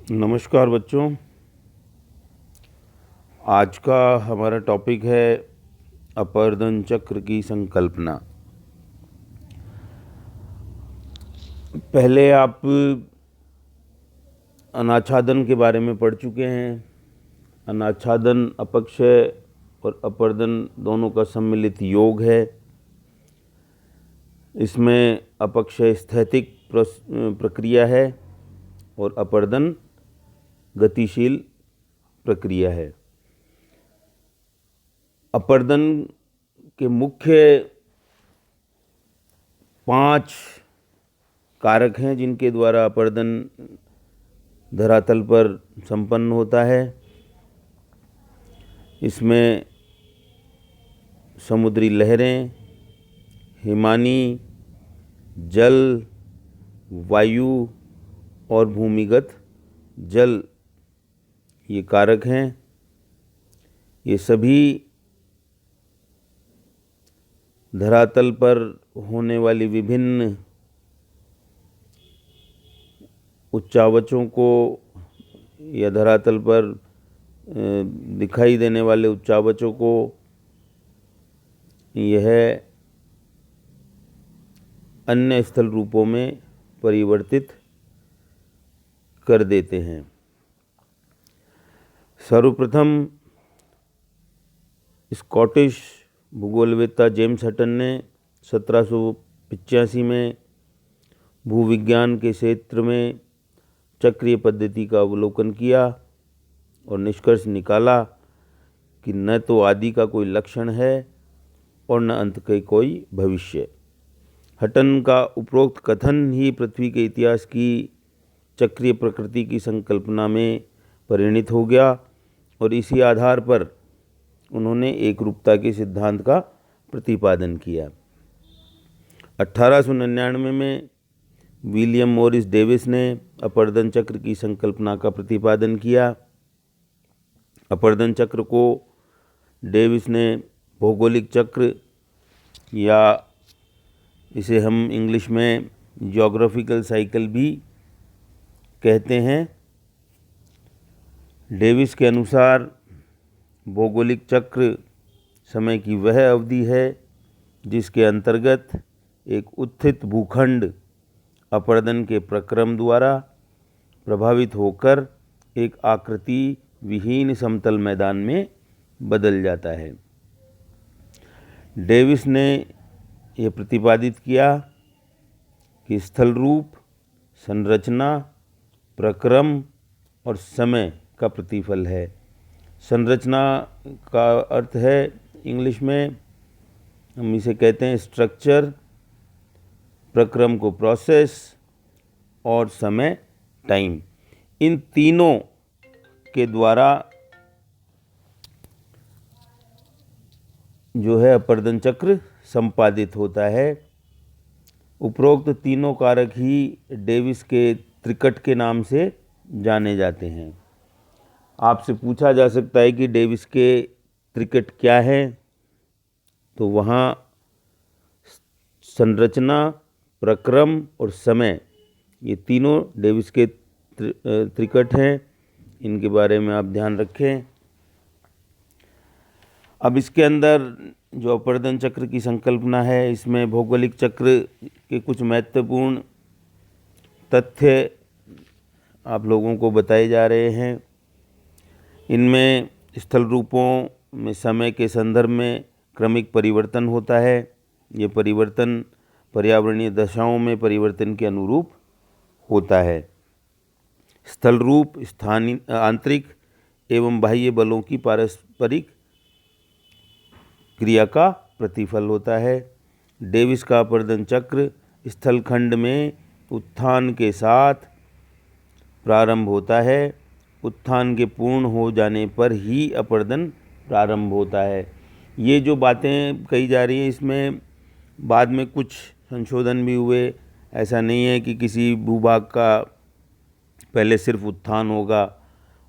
नमस्कार बच्चों। आज का हमारा टॉपिक है अपरदन चक्र की संकल्पना। पहले आप अनाच्छादन के बारे में पढ़ चुके हैं। अनाच्छादन अपक्षय और अपरदन दोनों का सम्मिलित योग है। इसमें अपक्षय स्थैतिक प्रक्रिया है और अपरदन गतिशील प्रक्रिया है। अपरदन के मुख्य 5 कारक हैं जिनके द्वारा अपरदन धरातल पर संपन्न होता है। इसमें समुद्री लहरें, हिमानी, जल, वायु और भूमिगत जल ये कारक हैं। ये सभी धरातल पर होने वाली विभिन्न उच्चावचों को या धरातल पर दिखाई देने वाले उच्चावचों को यह अन्य स्थल रूपों में परिवर्तित कर देते हैं। सर्वप्रथम स्कॉटिश भूगोलवेत्ता जेम्स हटन ने 1785 में भूविज्ञान के क्षेत्र में चक्रीय पद्धति का अवलोकन किया और निष्कर्ष निकाला कि न तो आदि का कोई लक्षण है और न अंत का कोई भविष्य। हटन का उपरोक्त कथन ही पृथ्वी के इतिहास की चक्रीय प्रकृति की संकल्पना में परिणित हो गया और इसी आधार पर उन्होंने एकरूपता के सिद्धांत का प्रतिपादन किया। 1899 में विलियम मॉरिस डेविस ने अपरदन चक्र की संकल्पना का प्रतिपादन किया। अपरदन चक्र को डेविस ने भौगोलिक चक्र या इसे हम इंग्लिश में ज्योग्राफिकल साइकिल भी कहते हैं। डेविस के अनुसार भौगोलिक चक्र समय की वह अवधि है जिसके अंतर्गत एक उत्थित भूखंड अपरदन के प्रक्रम द्वारा प्रभावित होकर एक आकृति विहीन समतल मैदान में बदल जाता है। डेविस ने यह प्रतिपादित किया कि स्थल रूप, संरचना, प्रक्रम और समय का प्रतिफल है। संरचना का अर्थ है इंग्लिश में हम इसे कहते हैं स्ट्रक्चर, प्रक्रम को प्रोसेस और समय टाइम। इन तीनों के द्वारा जो है अपरदन चक्र संपादित होता है। उपरोक्त तीनों कारक ही डेविस के त्रिकट के नाम से जाने जाते हैं। आपसे पूछा जा सकता है कि डेविस के त्रिकट क्या है, तो वहाँ संरचना, प्रक्रम और समय ये तीनों डेविस के त्रिकट हैं। इनके बारे में आप ध्यान रखें। अब इसके अंदर जो अपरदन चक्र की संकल्पना है, इसमें भौगोलिक चक्र के कुछ महत्वपूर्ण तथ्य आप लोगों को बताए जा रहे हैं। इनमें स्थल रूपों में समय के संदर्भ में क्रमिक परिवर्तन होता है। ये परिवर्तन पर्यावरणीय दशाओं में परिवर्तन के अनुरूप होता है। स्थल रूप स्थानीय आंतरिक एवं बाह्य बलों की पारस्परिक क्रिया का प्रतिफल होता है। डेविस का अपरदन चक्र स्थलखंड में उत्थान के साथ प्रारंभ होता है। उत्थान के पूर्ण हो जाने पर ही अपरदन प्रारंभ होता है। ये जो बातें कही जा रही हैं, इसमें बाद में कुछ संशोधन भी हुए। ऐसा नहीं है कि किसी भूभाग का पहले सिर्फ उत्थान होगा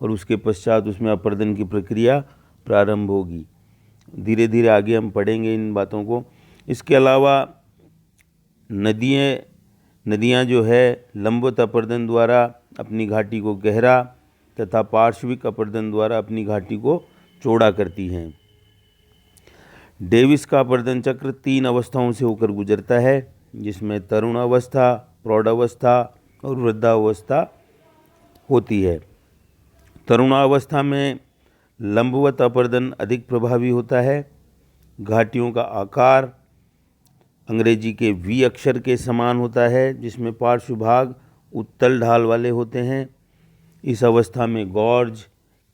और उसके पश्चात उसमें अपरदन की प्रक्रिया प्रारंभ होगी। धीरे धीरे आगे हम पढ़ेंगे इन बातों को। इसके अलावा नदियाँ जो है लंबवत अपरदन द्वारा अपनी घाटी को गहरा तथा पार्श्विक अपर्दन द्वारा अपनी घाटी को चौड़ा करती हैं। डेविस का अपर्दन चक्र 3 अवस्थाओं से होकर गुजरता है, जिसमें तरुण अवस्था, प्रौढ़ावस्था और वृद्धावस्था होती है। तरुणावस्था में लंबवत अपर्दन अधिक प्रभावी होता है। घाटियों का आकार अंग्रेजी के वी अक्षर के समान होता है, जिसमें पार्श्व भाग उत्तल ढाल वाले होते हैं। इस अवस्था में गॉर्ज,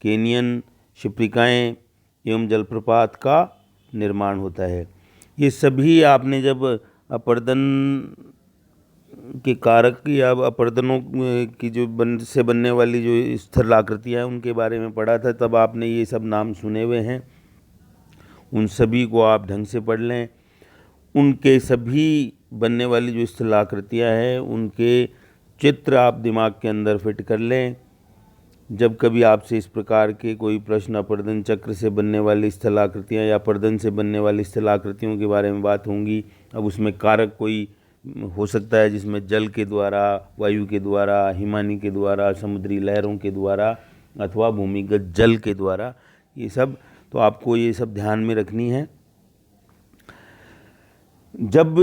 कैनियन, शिप्रिकाएँ एवं जलप्रपात का निर्माण होता है। ये सभी आपने जब अपर्दन के कारक या अपर्दनों की जो बनने वाली जो स्थल आकृतियाँ हैं उनके बारे में पढ़ा था, तब आपने ये सब नाम सुने हुए हैं। उन सभी को आप ढंग से पढ़ लें। उनके सभी बनने वाली जो स्थल आकृतियाँ हैं उनके चित्र आप दिमाग के अंदर फिट कर लें। जब कभी आपसे इस प्रकार के कोई प्रश्न अपर्दन चक्र से बनने वाली स्थलाकृतियाँ या अपर्दन से बनने वाली स्थलाकृतियों के बारे में बात होंगी, अब उसमें कारक कोई हो सकता है जिसमें जल के द्वारा, वायु के द्वारा, हिमानी के द्वारा, समुद्री लहरों के द्वारा अथवा भूमिगत जल के द्वारा, ये सब तो आपको ये सब ध्यान में रखनी है। जब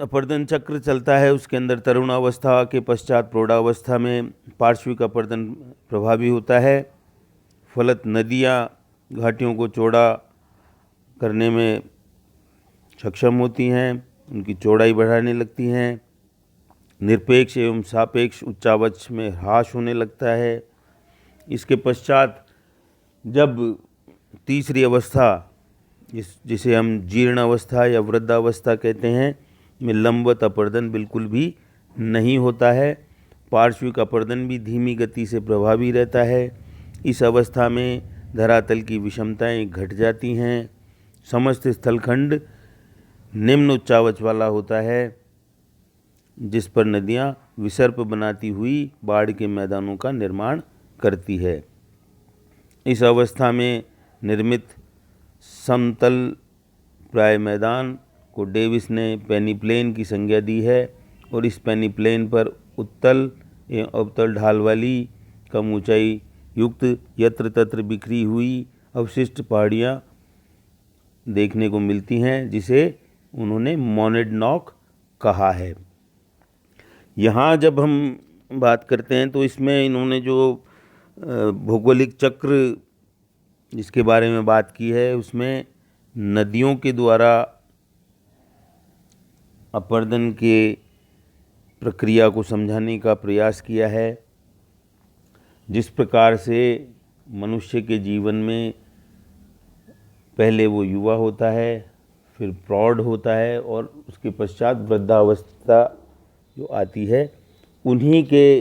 अपर्दन चक्र चलता है उसके अंदर तरुणावस्था के पश्चात प्रौढ़ावस्था में पार्श्विक अपर्दन प्रभावी होता है। फलत नदियाँ घाटियों को चौड़ा करने में सक्षम होती हैं, उनकी चौड़ाई बढ़ाने लगती हैं। निरपेक्ष एवं सापेक्ष उच्चावच में ह्रास होने लगता है। इसके पश्चात जब तीसरी अवस्था जिसे हम जीर्ण अवस्था या वृद्धावस्था कहते हैं, में लंबवत अपर्दन बिल्कुल भी नहीं होता है। पार्श्विक अपर्दन भी धीमी गति से प्रभावी रहता है। इस अवस्था में धरातल की विषमताएं घट जाती हैं। समस्त स्थलखंड निम्न उच्चावच वाला होता है, जिस पर नदियाँ विसर्प बनाती हुई बाढ़ के मैदानों का निर्माण करती है। इस अवस्था में निर्मित समतल प्राय मैदान को डेविस ने पेनीप्लेन की संज्ञा दी है और इस पेनीप्लेन पर उत्तल एवं अवतल ढाल वाली कम ऊंचाई युक्त यत्र तत्र बिखरी हुई अवशिष्ट पहाड़ियाँ देखने को मिलती हैं, जिसे उन्होंने मोनेडनॉक कहा है। यहाँ जब हम बात करते हैं तो इसमें इन्होंने जो भौगोलिक चक्र जिसके बारे में बात की है उसमें नदियों के द्वारा अपर्दन के प्रक्रिया को समझाने का प्रयास किया है। जिस प्रकार से मनुष्य के जीवन में पहले वो युवा होता है, फिर प्रौढ़ होता है और उसके पश्चात वृद्धावस्था जो आती है, उन्हीं के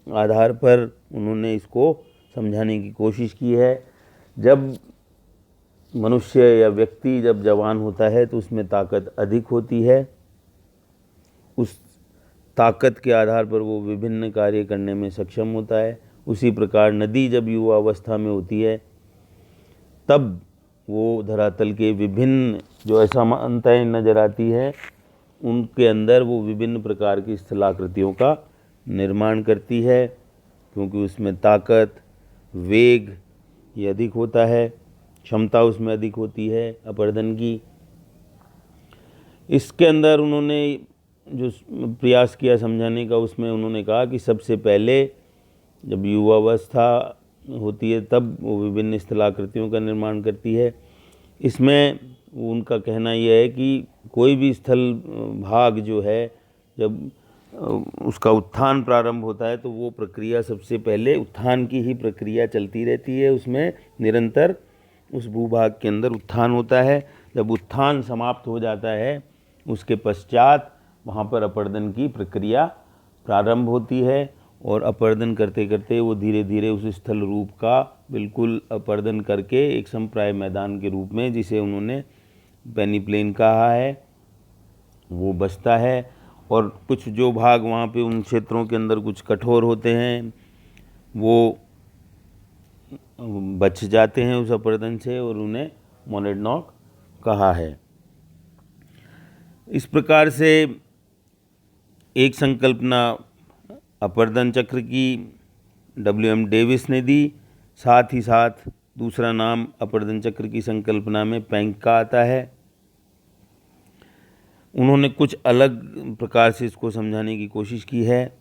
आधार पर उन्होंने इसको समझाने की कोशिश की है। जब मनुष्य या व्यक्ति जब जवान होता है तो उसमें ताकत अधिक होती है। उस ताकत के आधार पर वो विभिन्न कार्य करने में सक्षम होता है। उसी प्रकार नदी जब युवा अवस्था में होती है तब वो धरातल के विभिन्न जो असमानताएं नजर आती है उनके अंदर वो विभिन्न प्रकार की स्थलाकृतियों का निर्माण करती है, क्योंकि उसमें ताकत, वेग ये अधिक होता है, क्षमता उसमें अधिक होती है अपर्दन की। इसके अंदर उन्होंने जो प्रयास किया समझाने का, उसमें उन्होंने कहा कि सबसे पहले जब युवावस्था होती है तब वो विभिन्न स्थलाकृतियों का निर्माण करती है। इसमें उनका कहना यह है कि कोई भी स्थल भाग जो है जब उसका उत्थान प्रारंभ होता है तो वो प्रक्रिया सबसे पहले उत्थान की ही प्रक्रिया चलती रहती है। उसमें निरंतर उस भूभाग के अंदर उत्थान होता है। जब उत्थान समाप्त हो जाता है उसके पश्चात वहाँ पर अपर्दन की प्रक्रिया प्रारंभ होती है और अपर्दन करते करते वो धीरे धीरे उस स्थल रूप का बिल्कुल अपर्दन करके एक समप्राय मैदान के रूप में, जिसे उन्होंने पेनीप्लेन कहा है, वो बचता है। और कुछ जो भाग वहाँ पे उन क्षेत्रों के अंदर कुछ कठोर होते हैं वो बच जाते हैं उस अपर्दन से और उन्हें मोनेडनॉक कहा है। इस प्रकार से एक संकल्पना अपर्दन चक्र की WM डेविस ने दी। साथ ही साथ दूसरा नाम अपर्दन चक्र की संकल्पना में पैंक का आता है। उन्होंने कुछ अलग प्रकार से इसको समझाने की कोशिश की है।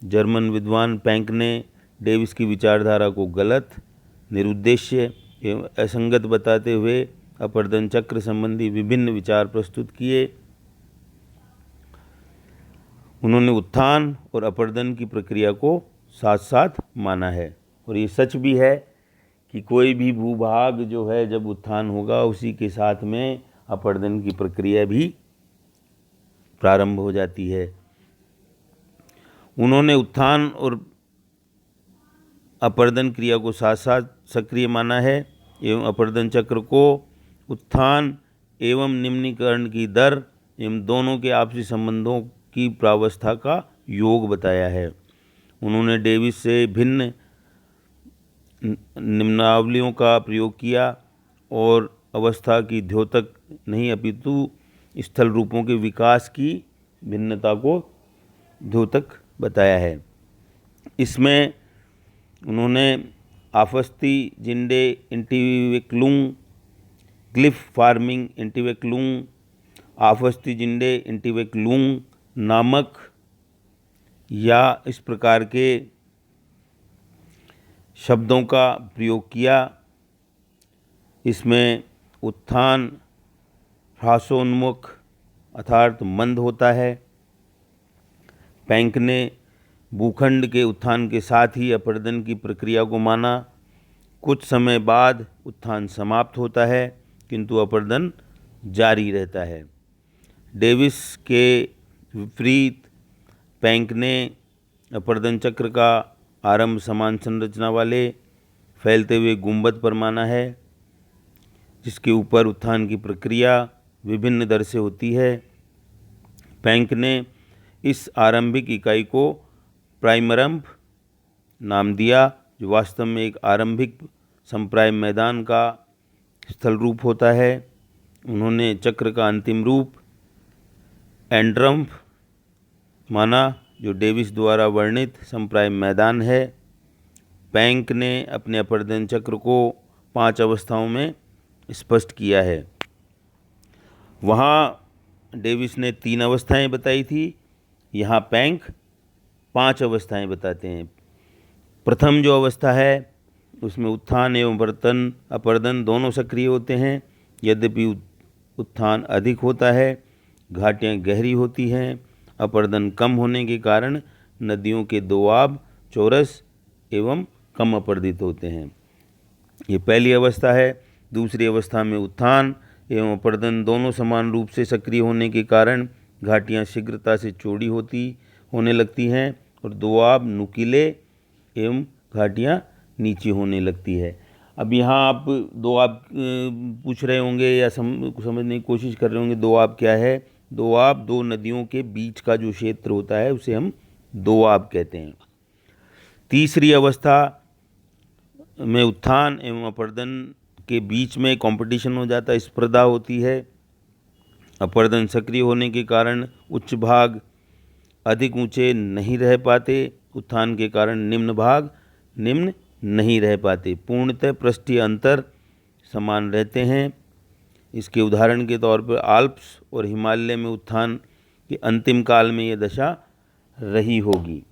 जर्मन विद्वान पैंक ने डेविस की विचारधारा को गलत, निरुद्देश्य एवं असंगत बताते हुए अपर्दन चक्र संबंधी विभिन्न विचार प्रस्तुत किए। उन्होंने उत्थान और अपर्दन की प्रक्रिया को साथ साथ माना है, और ये सच भी है कि कोई भी भूभाग जो है जब उत्थान होगा उसी के साथ में अपर्दन की प्रक्रिया भी प्रारंभ हो जाती है। उन्होंने उत्थान और अपर्दन क्रिया को साथ साथ सक्रिय माना है एवं अपर्दन चक्र को उत्थान एवं निम्नीकरण की दर एवं दोनों के आपसी संबंधों की प्रावस्था का योग बताया है। उन्होंने डेविस से भिन्न निम्नावलियों का प्रयोग किया और अवस्था की द्योतक नहीं अपितु स्थल रूपों के विकास की भिन्नता को द्योतक बताया है। इसमें उन्होंने आफस्ती जिंडे इंटिवेक्लुंग, क्लिफ फार्मिंग इंटिवेक्लुंग, आफस्ती जिंडे इंटिवेक्लुंग नामक या इस प्रकार के शब्दों का प्रयोग किया। इसमें उत्थान ह्रासोन्मुख अर्थात मंद होता है। पैंक ने भूखंड के उत्थान के साथ ही अपर्दन की प्रक्रिया को माना। कुछ समय बाद उत्थान समाप्त होता है किंतु अपर्दन जारी रहता है। डेविस के विपरीत पैंक ने अपर्दन चक्र का आरंभ समान संरचना वाले फैलते हुए गुंबद पर माना है, जिसके ऊपर उत्थान की प्रक्रिया विभिन्न दर से होती है। पैंक ने इस आरंभिक इकाई को प्राइमरम्भ नाम दिया, जो वास्तव में एक आरंभिक संप्राय मैदान का स्थल रूप होता है। उन्होंने चक्र का अंतिम रूप एंड्रम्भ माना, जो डेविस द्वारा वर्णित संप्राय मैदान है। पैंक ने अपने अपर्दन चक्र को 5 अवस्थाओं में स्पष्ट किया है। वहाँ डेविस ने 3 अवस्थाएं बताई थी, यहाँ पैंक 5 अवस्थाएं बताते हैं। प्रथम जो अवस्था है उसमें उत्थान एवं अपर्दन दोनों सक्रिय होते हैं। यद्यपि उत्थान अधिक होता है, घाटियाँ गहरी होती हैं, अपर्दन कम होने के कारण नदियों के दोआब चौरस एवं कम अपर्दित होते हैं। ये पहली अवस्था है। दूसरी अवस्था में उत्थान एवं अपर्दन दोनों समान रूप से सक्रिय होने के कारण घाटियाँ शीघ्रता से चौड़ी होने लगती हैं और दोआब नुकीले एवं घाटियाँ नीचे होने लगती है। अब यहाँ आप दोआब पूछ रहे होंगे या समझने की कोशिश कर रहे होंगे, दोआब क्या है? दोआब 2 नदियों के बीच का जो क्षेत्र होता है उसे हम दोआब कहते हैं। तीसरी अवस्था में उत्थान एवं अपर्दन के बीच में कंपटीशन हो जाता है, स्पर्धा होती है। अपर्दन सक्रिय होने के कारण उच्च भाग अधिक ऊंचे नहीं रह पाते, उत्थान के कारण निम्न भाग निम्न नहीं रह पाते। पूर्णतः पृष्ठीय अंतर समान रहते हैं। इसके उदाहरण के तौर पर आल्प्स और हिमालय में उत्थान के अंतिम काल में यह दशा रही होगी।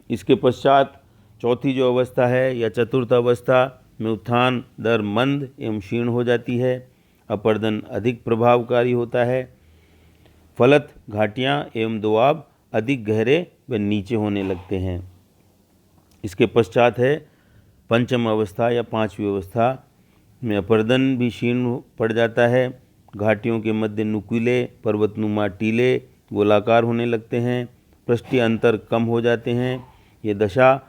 इसके पश्चात चौथी जो अवस्था है या चतुर्थ अवस्था में उत्थान दर मंद एवं क्षीण हो जाती है, अपर्दन अधिक प्रभावकारी होता है, फलत घाटियाँ एवं दोआब अधिक गहरे व नीचे होने लगते हैं। इसके पश्चात है पंचम अवस्था या 5वीं अवस्था में अपर्दन भी क्षीण पड़ जाता है, घाटियों के मध्य नुकीले पर्वतनुमा टीले गोलाकार होने लगते हैं, पृष्ठीय अंतर कम हो जाते हैं। ये दशा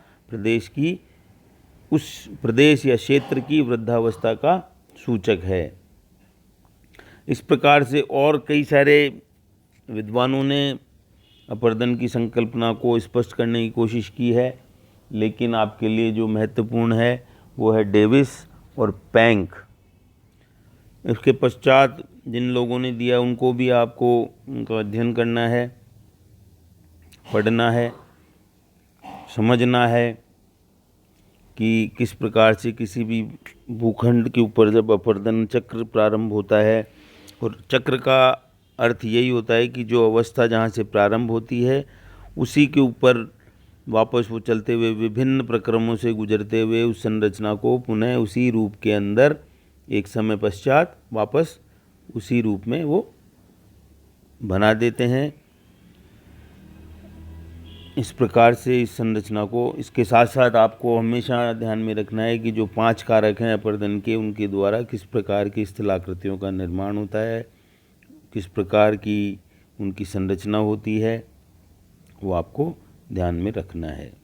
उस प्रदेश या क्षेत्र की वृद्धावस्था का सूचक है। इस प्रकार से और कई सारे विद्वानों ने अपर्दन की संकल्पना को स्पष्ट करने की कोशिश की है, लेकिन आपके लिए जो महत्वपूर्ण है वो है डेविस और पैंक। इसके पश्चात जिन लोगों ने दिया उनको भी आपको उनका अध्ययन करना है, पढ़ना है। समझना है कि किस प्रकार से किसी भी भूखंड के ऊपर जब अपरदन चक्र प्रारंभ होता है, और चक्र का अर्थ यही होता है कि जो अवस्था जहाँ से प्रारंभ होती है उसी के ऊपर वापस वो चलते हुए विभिन्न प्रक्रमों से गुजरते हुए उस संरचना को पुनः उसी रूप के अंदर एक समय पश्चात वापस उसी रूप में वो बना देते हैं। इस प्रकार से इस संरचना को, इसके साथ साथ आपको हमेशा ध्यान में रखना है कि जो 5 कारक हैं अपरदन के, उनके द्वारा किस प्रकार की स्थलाकृतियों का निर्माण होता है, किस प्रकार की उनकी संरचना होती है, वो आपको ध्यान में रखना है।